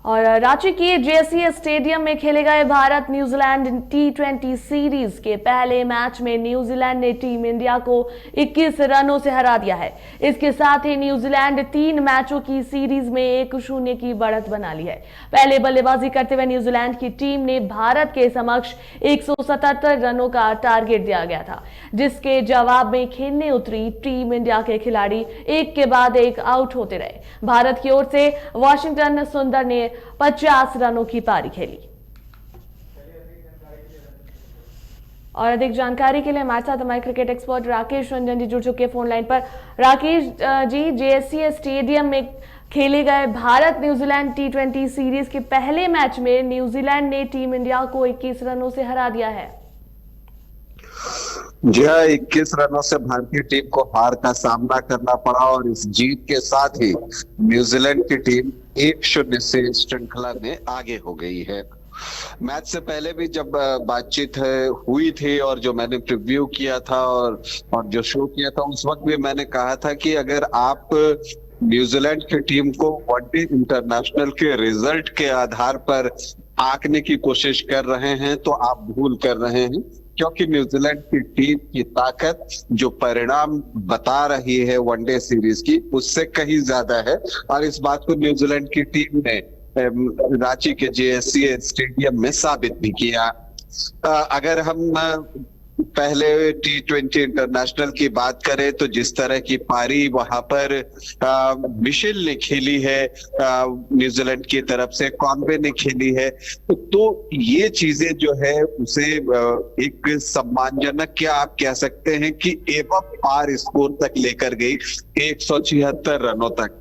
और रांची के JSCA stadium में खेले गए भारत न्यूजीलैंड T20 सीरीज के पहले मैच में न्यूजीलैंड ने टीम इंडिया को 21 रनों से हरा दिया है। इसके साथ ही न्यूजीलैंड 3 मैचों की सीरीज में 1-0 की बढ़त बना ली है। पहले बल्लेबाजी करते हुए न्यूजीलैंड की टीम ने भारत के समक्ष 177 रनों का टारगेट दिया गया था, जिसके जवाब में खेलने उतरी टीम इंडिया के खिलाड़ी एक के बाद एक आउट होते रहे। भारत की ओर से वाशिंगटन सुंदर ने 50 रनों की पारी खेली। और अधिक जानकारी के लिए हमारे साथ हमारे क्रिकेट एक्सपर्ट राकेश रंजन जी जुड़ चुके हैं फोन लाइन पर। राकेश जी, जेएससीए स्टेडियम में खेले गए भारत न्यूजीलैंड T20 सीरीज के पहले मैच में न्यूजीलैंड ने टीम इंडिया को 21 रनों से हरा दिया है। जी हाँ, 21 रनों से भारतीय टीम को हार का सामना करना पड़ा और इस जीत के साथ ही न्यूजीलैंड की टीम 1-0 से श्रृंखला में आगे हो गई है। मैच से पहले भी जब बातचीत हुई थी और जो मैंने प्रीव्यू किया था और जो शो किया था, उस वक्त भी मैंने कहा था कि अगर आप न्यूजीलैंड की टीम को वनडे इंटरनेशनल के रिजल्ट के आधार पर आंकने की कोशिश कर रहे हैं तो आप भूल कर रहे हैं, क्योंकि न्यूजीलैंड की टीम की ताकत जो परिणाम बता रही है वनडे सीरीज की, उससे कहीं ज्यादा है। और इस बात को न्यूजीलैंड की टीम ने रांची के जेएससीए स्टेडियम में साबित भी किया। अगर हम पहले T20 इंटरनेशनल की बात करें तो जिस तरह की पारी वहां पर मिशेल ने खेली है, न्यूजीलैंड की तरफ से कॉनवे ने खेली है, तो ये चीजें जो है उसे एक सम्मानजनक, क्या आप कह सकते हैं कि एवं पार स्कोर तक लेकर गई, 176 रनों तक।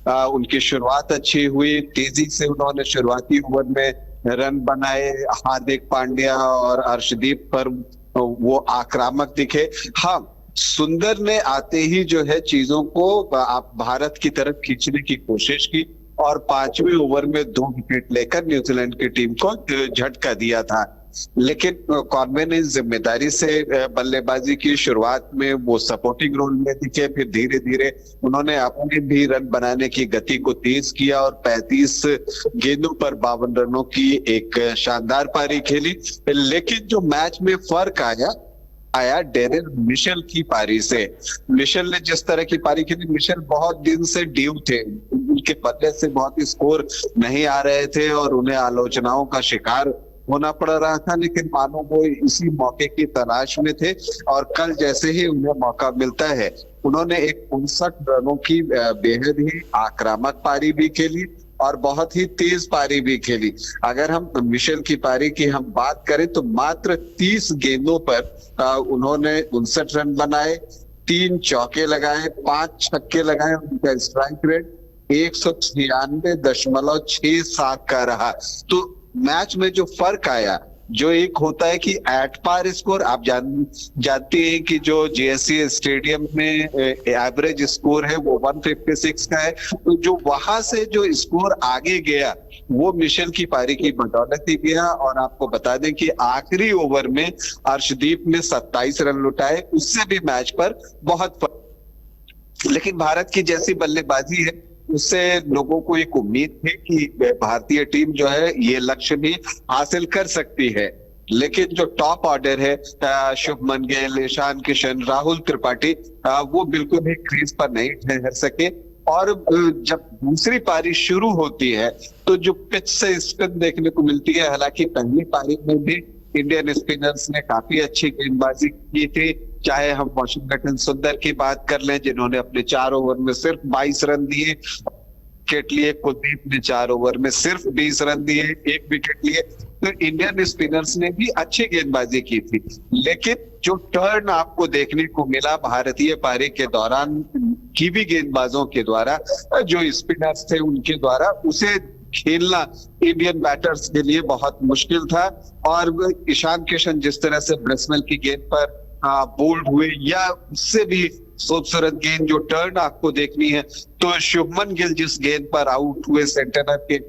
उनकी शुरुआत अच्छी हुई, तेजी से उन्होंने शुरुआती ओवर में रन बनाए। हार्दिक पांड्या और अर्शदीप पर वो आक्रामक दिखे। हाँ, सुंदर ने आते ही जो है चीजों को आप भारत की तरफ खींचने की कोशिश की और 5वें ओवर में 2 विकेट लेकर न्यूजीलैंड की टीम को झटका दिया था। लेकिन कॉनवे ने जिम्मेदारी से बल्लेबाजी की। शुरुआत में वो सपोर्टिंग रोल में दिखे, फिर धीरे धीरे उन्होंने अपने भी रन बनाने की गति को तेज किया और 35 गेंदों पर 52 रनों की एक शानदार पारी खेली। लेकिन जो मैच में फर्क आया डेरेन मिशेल की पारी से। मिशेल ने जिस तरह की पारी खेली, मिशेल बहुत दिन से ड्यू थे, उनके बल्ले से बहुत स्कोर नहीं आ रहे थे और उन्हें आलोचनाओं का शिकार होना पड़ रहा था, लेकिन मानो वो इसी मौके की तलाश में थे और कल जैसे ही उन्हें मौका मिलता है, उन्होंने एक 59 रनों की बेहद ही आक्रामक पारी भी खेली और बहुत ही तेज पारी भी खेली। अगर हम मिशेल की पारी की हम बात करें तो मात्र 30 गेंदों पर उन्होंने 59 रन बनाए, 3 चौके लगाए, 5 छक्के लगाए। उनका स्ट्राइक रेट 196.67 का रहा। तो मैच में जो फर्क आया, जो एक होता है कि एट पार स्कोर, आप जानते हैं कि जो जेएससीए स्टेडियम में एवरेज स्कोर है वो 156 का है, तो जो वहां से जो स्कोर आगे गया वो मिशेल की पारी की बदौलत ही गया। और आपको बता दें कि आखिरी ओवर में अर्शदीप ने 27 रन लुटाए, उससे भी मैच पर बहुत फर्क। लेकिन भारत की जैसी बल्लेबाजी है, उससे लोगों को एक उम्मीद थी कि भारतीय टीम जो है ये लक्ष्य भी हासिल कर सकती है। लेकिन जो टॉप ऑर्डर है, शुभमन गिल, ईशान किशन, राहुल त्रिपाठी, वो बिल्कुल भी क्रीज पर नहीं ठहर सके। और जब दूसरी पारी शुरू होती है तो जो पिच से स्पिन देखने को मिलती है, हालांकि पहली पारी में भी इंडियन स्पिनर्स ने काफी अच्छी गेंदबाजी की थी, चाहे हम वाशिंगटन सुंदर की बात कर लें जिन्होंने अपने 4 ओवर में सिर्फ 22 रन दिए, विकेट लिए। कुलदीप ने 4 ओवर में सिर्फ 20 रन दिए, 1 विकेट लिए। तो इंडियन स्पिनर्स ने भी अच्छी गेंदबाजी की थी, लेकिन जो टर्न आपको देखने को मिला भारतीय पारी के दौरान कीवी गेंदबाजों के द्वारा, जो स्पिनर्स थे उनके द्वारा, उसे खेलना इंडियन बैटर्स के लिए बहुत मुश्किल था। और ईशान किशन जिस तरह से ब्रेसवेल की गेंद पर बोल्ड हुए, या उससे भी खूबसूरत गेंद जो टर्न आपको देखनी है, तो शुभमन गिल जिस गेंद पर आउट हुए सेंटनर के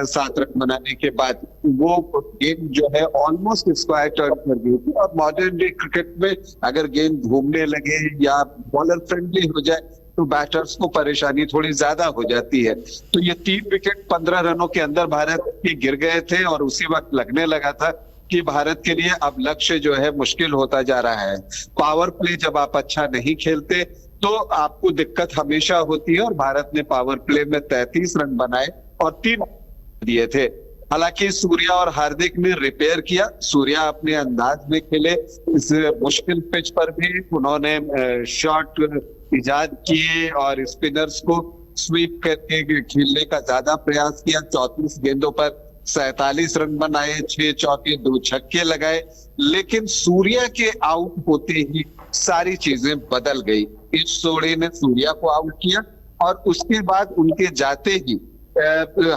7 रन बनाने के बाद, वो गेंद जो है ऑलमोस्ट स्क्वायर टर्न कर गई थी। और मॉडर्न डे क्रिकेट में अगर गेंद घूमने लगे या बॉलर फ्रेंडली हो जाए तो बैटर्स को परेशानी थोड़ी ज्यादा हो जाती है। तो ये 3 विकेट 15 रनों के अंदर भारत के गिर गए थे और उसी वक्त लगने लगा था कि भारत के लिए अब लक्ष्य जो है मुश्किल होता जा रहा है। पावर प्ले जब आप अच्छा नहीं खेलते तो आपको दिक्कत हमेशा होती है और भारत ने पावर प्ले में 33 रन बनाए और 3 दिए थे। हालांकि सूर्या और हार्दिक ने रिपेयर किया। सूर्या अपने अंदाज में खेले, इस मुश्किल पिच पर भी उन्होंने शॉट इजाद किए और स्पिनर्स को स्वीप करके खेलने का ज्यादा प्रयास किया। 34 गेंदों पर 47 रन बनाए, 6 चौके 2 छक्के लगाए। लेकिन सूर्या के आउट होते ही सारी चीजें बदल गई। इस सोढ़े ने सूर्या को आउट किया और उसके बाद उनके जाते ही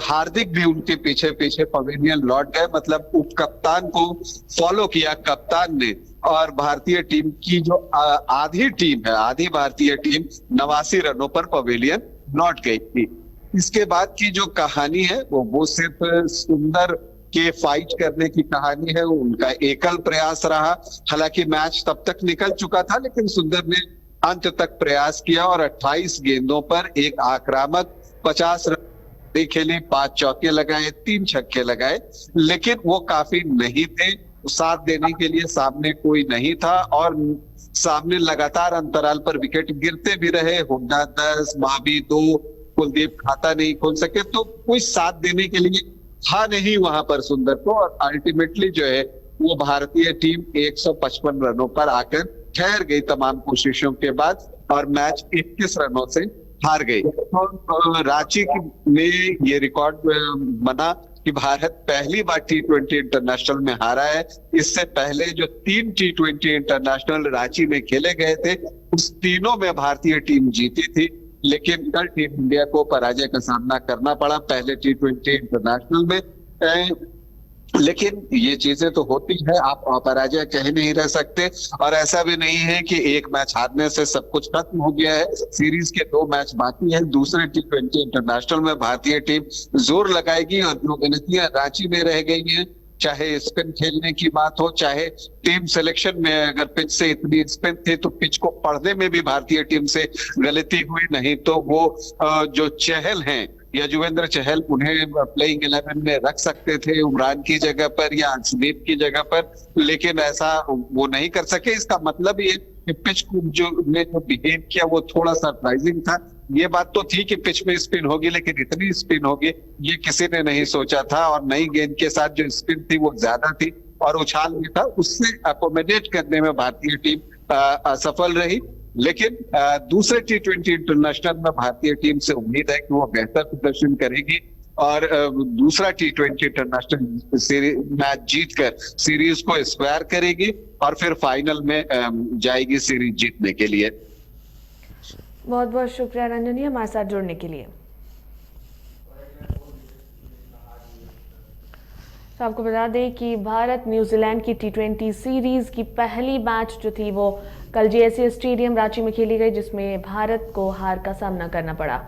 हार्दिक भी उनके पीछे पीछे पवेलियन लौट गए। मतलब उप कप्तान को फॉलो किया कप्तान ने और भारतीय टीम की जो आधी टीम है, आधी भारतीय टीम 89 रनों पर पवेलियन लौट गई थी। इसके बाद की जो कहानी है वो सिर्फ सुंदर के फाइट करने की कहानी है। उनका एकल प्रयास रहा। हालांकि मैच तब तक निकल चुका था लेकिन सुंदर ने अंत तक प्रयास किया और 28 गेंदों पर एक आक्रामक 50 रन खेले, 5 चौके लगाए, 3 छक्के लगाए। लेकिन वो काफी नहीं थे, साथ देने के लिए सामने कोई नहीं था और सामने लगातार अंतराल पर विकेट गिरते भी रहे। हुड्डा 10, मावी 2, कुलदीप खाता नहीं खोल सके, तो कोई साथ देने के लिए था नहीं वहां पर सुंदर को। और अल्टीमेटली जो है वो भारतीय टीम 155 रनों पर आकर ठहर गई तमाम कोशिशों के बाद और मैच 21 रनों से हार गई। तो रांची में ये रिकॉर्ड बना कि भारत पहली बार T20 इंटरनेशनल में हारा है। इससे पहले जो 3 T20 इंटरनेशनल रांची में खेले गए थे उस तीनों में भारतीय टीम जीती थी। लेकिन कल टीम इंडिया को पराजय का सामना करना पड़ा पहले T20 इंटरनेशनल में। लेकिन ये चीजें तो होती है, आप पराजय कह नहीं रह सकते। और ऐसा भी नहीं है कि एक मैच हारने से सब कुछ खत्म हो गया है। सीरीज के 2 मैच बाकी है। दूसरे T20 इंटरनेशनल में भारतीय टीम जोर लगाएगी और जो गलतियां रांची में रह गई हैं, चाहे स्पिन खेलने की बात हो, चाहे टीम सिलेक्शन में अगर पिच से इतनी स्पिन थी तो पिच को पढ़ने में भी भारतीय टीम से गलती हुई। नहीं तो वो जो चहल हैं यजुवेंद्र चहल, उन्हें प्लेइंग 11 में रख सकते थे उमरान की जगह पर या अर्शदीप की जगह पर, लेकिन ऐसा वो नहीं कर सके। इसका मतलब ये कि पिच को जो बिहेव किया वो थोड़ा सरप्राइजिंग था। ये बात तो थी कि पिच में स्पिन होगी, लेकिन इतनी स्पिन होगी ये किसी ने नहीं सोचा था। और नई गेंद के साथ जो स्पिन थी वो ज्यादा थी और उछाल भी था, उससे अकोमोडेट करने में भारतीय टीम असफल रही। लेकिन दूसरे T20 इंटरनेशनल में भारतीय टीम से उम्मीद है कि वो बेहतर प्रदर्शन करेगी और दूसरा T20 इंटरनेशनल मैच जीतकर सीरीज को स्क्वायर करेगी और फिर फाइनल में जाएगी सीरीज जीतने के लिए। बहुत बहुत शुक्रिया रंजन जी हमारे साथ जुड़ने के लिए। तो आपको बता दें कि भारत न्यूजीलैंड की T20 सीरीज की पहली मैच जो थी वो कल JSA स्टेडियम रांची में खेली गई, जिसमें भारत को हार का सामना करना पड़ा।